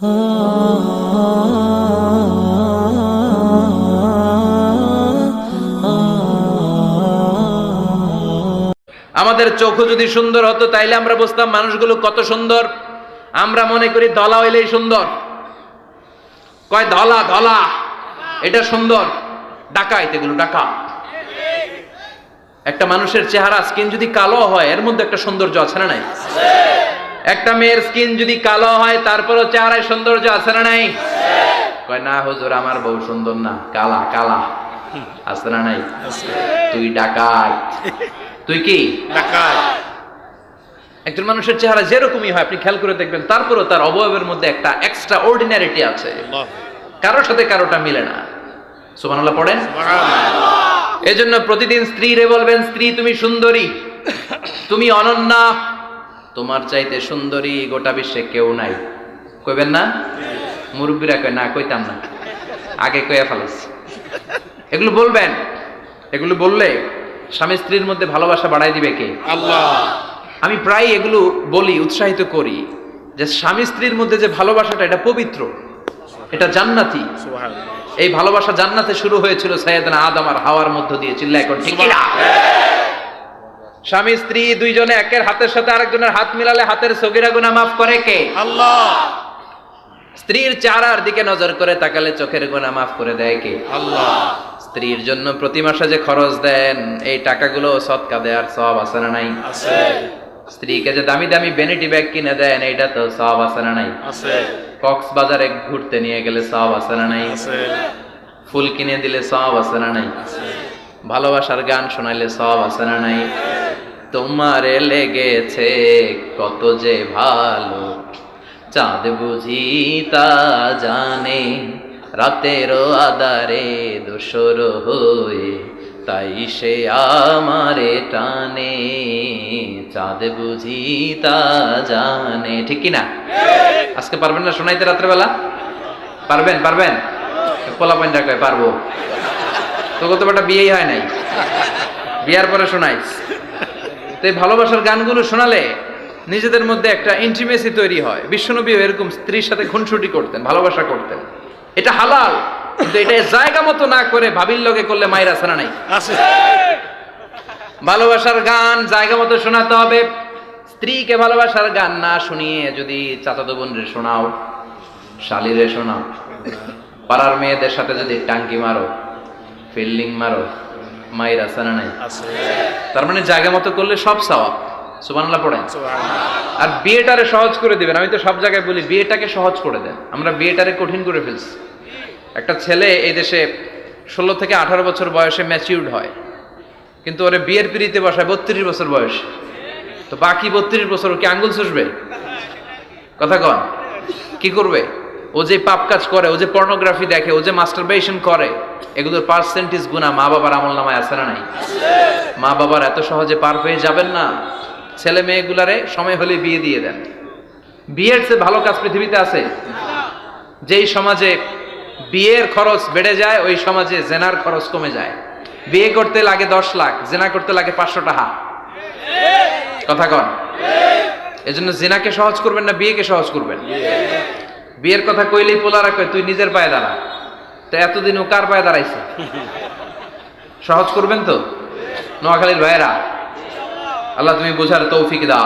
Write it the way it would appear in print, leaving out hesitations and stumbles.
আমাদের চোখও যদি সুন্দর হতো তাইলে আমরা বুঝতাম মানুষগুলো কত সুন্দর। আমরা মনে করি ধলা হইলেই সুন্দর, কয় ধলা ধলা এটা সুন্দর, ডাকাইত এগুলো ডাকা। একটা মানুষের চেহারা স্কিন যদি কালো হয় এর মধ্যে একটা সৌন্দর্য আছে না নাই? একটা মেয়ের স্কিন যদি কালো হয় তারপরও চেহারায় সৌন্দর্য আছে না নাই? কয় না হুজুর আমার বউ সুন্দর না, কালা কালা। আছে না নাই? তুই ডাকাইত। তুই কি ডাকাইত? একজন মানুষের চেহারা যেরকমই হয় আপনি খেয়াল করে দেখবেন তারপরও তার অবয়বের মধ্যে একটা এক্সট্রা অর্ডিনারিটি আছে, কারোর সাথে কারোটা মিলে না। সুবহানাল্লাহ পড়েন। এজন্য প্রতিদিন স্ত্রীরে বলবেন, স্ত্রী তুমি সুন্দরী, তুমি অনন্যা, তোমার চাইতে সুন্দরী গোটা বিশ্বে কেউ নাই। কইবেন না? মুরব্বীরা কয় না, কইতাম না, আগে কইয়া ফেলাইছি। এগুলো বলবেন, এগুলো বললে স্বামী স্ত্রীর মধ্যে ভালোবাসা বাড়াই দিবে কে? আল্লাহ। আমি প্রায় এগুলো বলি, উৎসাহিত করি যে স্বামী স্ত্রীর মধ্যে যে ভালোবাসাটা এটা পবিত্র, এটা জান্নাতি। এই ভালোবাসা জান্নাতে শুরু হয়েছিল সাইয়েদনা আদম আর হাওয়ার মধ্য দিয়ে। চিল্লায় কোন ঠিক না? স্বামী স্ত্রী দুইজনে একের হাতের সাথে আরেকজনের হাত মিলালে হাতের সগীরা গুনাহ মাফ করে কে? আল্লাহ। স্ত্রীর চেহারার দিকে নজর করে তাকালে চোখের গুনাহ মাফ করে দেয় কে? আল্লাহ। স্ত্রীর জন্য প্রতি মাসে যে খরচ দেন এই টাকাগুলো সদকা দেওয়ার সওয়াব আছে না নাই? আছে। স্ত্রীকে যে দামি দামি ভ্যানিটি ব্যাগ কিনে দেন এইটা তো সওয়াব আছে না নাই? আছে। কক্সবাজারে ঘুরতে নিয়ে গেলে সওয়াব আছে না নাই? আছে। ফুল কিনে দিলে সওয়াব আছে না নাই? আছে। ভালোবাসার গান শোনাইলে সওয়াব আছে না নাই? তোমারে লেগেছে কত যে ভালো, চাঁদ বুঝি তা জানে, রাতেরও আধারে দোসর হয়ে তাই সে আমারে টানে, চাঁদ বুঝি তা জানে। ঠিক কি না? আজকে পারবেন না শোনাইতে রাত্রেবেলা? পারবেন? পারবেন? পোলা পাইন রাখায় পারবো তো, কত বেটা বিয়েই হয় নাই, বিয়ার পরে শোনাইস। তো এই ভালোবাসার গানগুলো শোনালে নিজেদের মধ্যে একটা ইন্টিমেসি তৈরি হয়। বিশ্বনবীও এরকম স্ত্রীর সাথে খুনসুটি করতেন, ভালোবাসা করতেন। এটা হালাল, কিন্তু এটা জায়গা মতো না করে ভাবির লগে করলে মায়ের আছে না নাই? ভালোবাসার গান জায়গা মতো শোনাতে হবে। স্ত্রীকে ভালোবাসার গান না শুনিয়ে যদি চাচাতো বোনরে শোনাও, শালীরে শোনাও, পাড়ার মেয়েদের সাথে যদি টাঙ্কি মারো, ফিল্ডিং মারো, মায়ের আছে না নাই? তার মানে জায়গা মতো করলে সব সওয়াব। সুবহানাল্লাহ পড়েন। আর বিয়েটারে সহজ করে দিবেন। আমি তো সব জায়গায় বলি বিয়েটাকে সহজ করে দেন, আমরা বিয়েটারে কঠিন করে ফেলছি। একটা ছেলে এই দেশে 16 থেকে 18 বছর বয়সে ম্যাচিউরড হয়, কিন্তু ওরে বিয়ের পিড়িতে বসায় 32 বছর বয়স। তো বাকি 32 বছর কি আঙ্গুল চুষবে? কথা কন, কি করবে? ও যে পাপ কাজ করে, ও যে পর্নোগ্রাফি দেখে, ও যে মাস্টারবেশন করে, এগুলোর পার্সেন্টেজ গুনাহ মা বাবার আমল নামায় আছে না নাই? মা বাবার এত সহজে পার পেয়ে যাবেন না। ছেলে মেয়েগুলারে সময় হলে বিয়ে দিয়ে দেন। বিয়ের চেয়ে ভালো কাজ পৃথিবীতে আছে? যেই সমাজে বিয়ের খরচ বেড়ে যায় ওই সমাজে জেনার খরচ কমে যায়। বিয়ে করতে লাগে 10 লাখ, জেনা করতে লাগে 500 টাকা। কথা কন। এজন্য জেনাকে সহজ করবেন না বিয়েকে সহজ করবেন? বিয়ের কথা কইলেই পোলারা কয় তুই নিজের পায়ে দাঁড়া। তো এতদিন ও কার পায়ে দাঁড়াইছে? সহজ করবেন তো? নোয়াখালীর ভাইয়েরা, আল্লাহ তুমি বোঝার তৌফিক দাও।